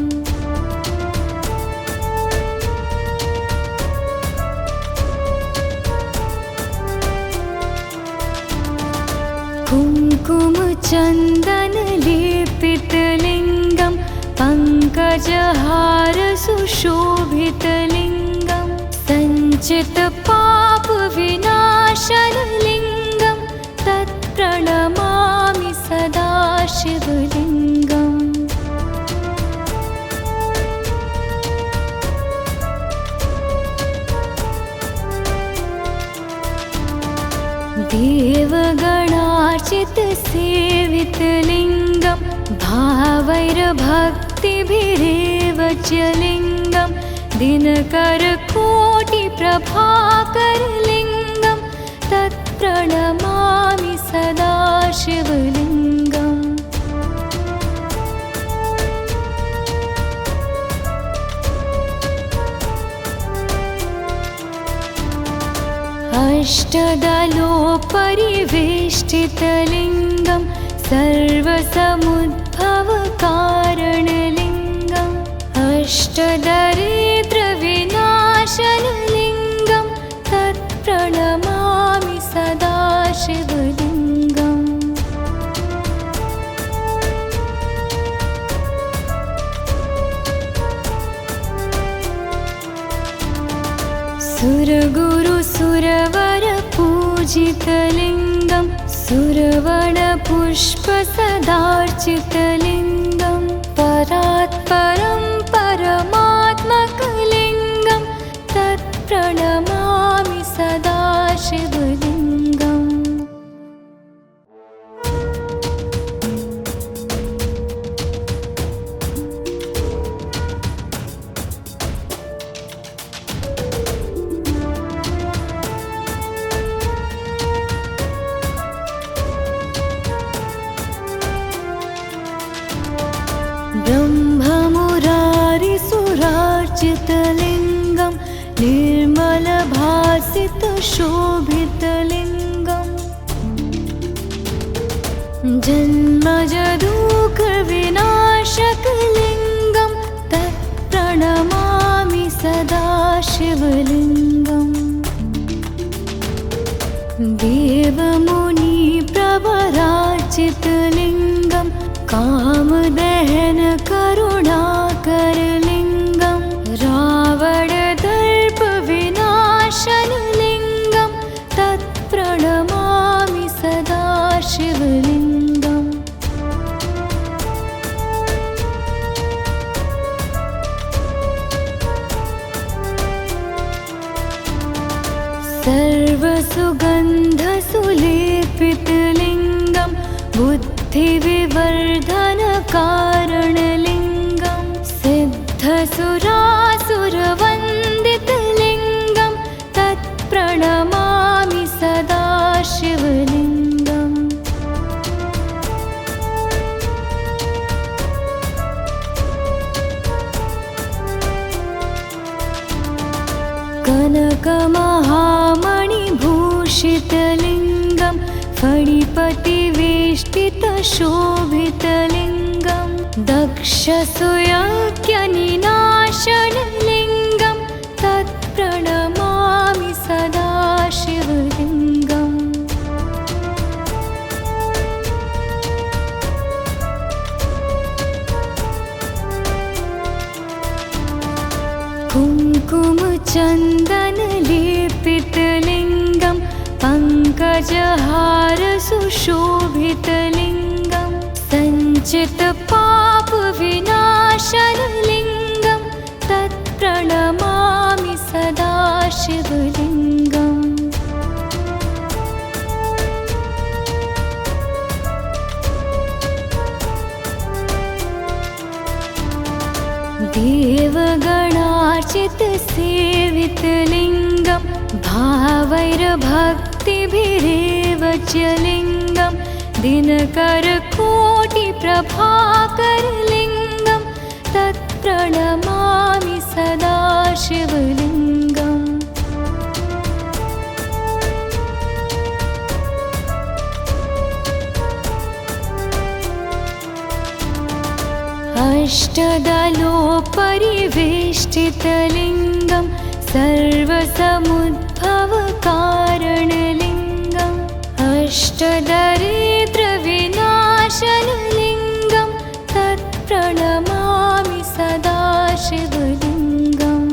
कुङ्कुमचन्दनलेपितलिङ्गं पङ्कजहारसुशोभितलिङ्गं सञ्चितपापविनाशनलिङ्गं तत्प्रणमामि सदा शिवलिङ्गम् देवगणार्चितसेवितलिङ्गं भावैर्भक्तिभिरेव च लिङ्गं दिनकरकोटिप्रभाकरलिङ्गं तत्प्रणमामि सदा शिवलिङ्गम् अष्टदलोपरिवेष्टितलिङ्गं सर्वसमुद्भवकारणलिङ्गम् अष्टदरिद्रविनाशनलिङ्गं तत्प्रणमामि सदा शिवलिङ्गम् सुरगुरुसुरवरपूजितलिङ्गं सुरवणपुष्पसदार्चितलिङ्गं परात्परं परमात्मकलिङ्गं तत्प्रणमामि सदा शिवलिङ्गम् ब्रह्ममुरारिसुरार्चितलिङ्गं निर्मलभासितशोभितलिङ्गं जन्मजदुःखविनाशकलिङ्गं तत्प्रणमामि सदा शिवलिङ्गम् देवमुनिप्रवरार्चितलिङ्गं कामदहनकरुणाकरलिङ्गं रावणदर्पविनाशनलिङ्गं तत्प्रणमामि सदा शिवलिङ्गम् सर्वसुगन्धसुलेपितलिङ्गं बुद्धिविवर्धनकारणलिङ्गं सिद्धसुरासुरवन्दितलिङ्गं तत्प्रणमामि सदा शिवलिङ्गम् कनकमहामणिभूषितलिङ्गं फणिपतिवेष्टितशोभितलिङ्गं दक्षसुयज्ञनिनाशनलिङ्गं तत्प्रणमामि सदा शिवलिङ्गम् कुङ्कुमचन्दनलेपितलिङ्गं पङ्कजहारसुशोभितलिङ्गं सञ्चितपापविनाशनलिङ्गं तत्प्रणमामि सदा शिवलिङ्गम् देवगणार्चितसेवितलिङ्गं भावैर्भक्तिभिरेव च लिङ्गं दिनकरकोटिप्रभाकरलिङ्गं तत्प्रणमामि सदा शिवलिङ्गम् अष्टदलोपरिवेष्टितलिङ्गं सर्वसमुद्भवकारणलिङ्गम् अष्टदरिद्रविनाशनलिङ्गं तत्प्रणमामि सदा शिवलिङ्गम्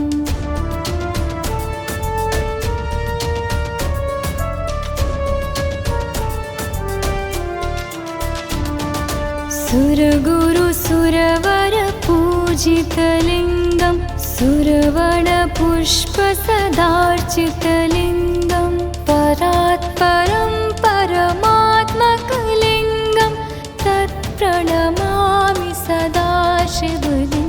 सुरगुरुसुरवरपूजितलिङ्गं सुरवणपुष्पसदार्चितलिङ्गं परात्परं परमात्मकलिङ्गं तत्प्रणमामि सदा शिवलिङ्गम्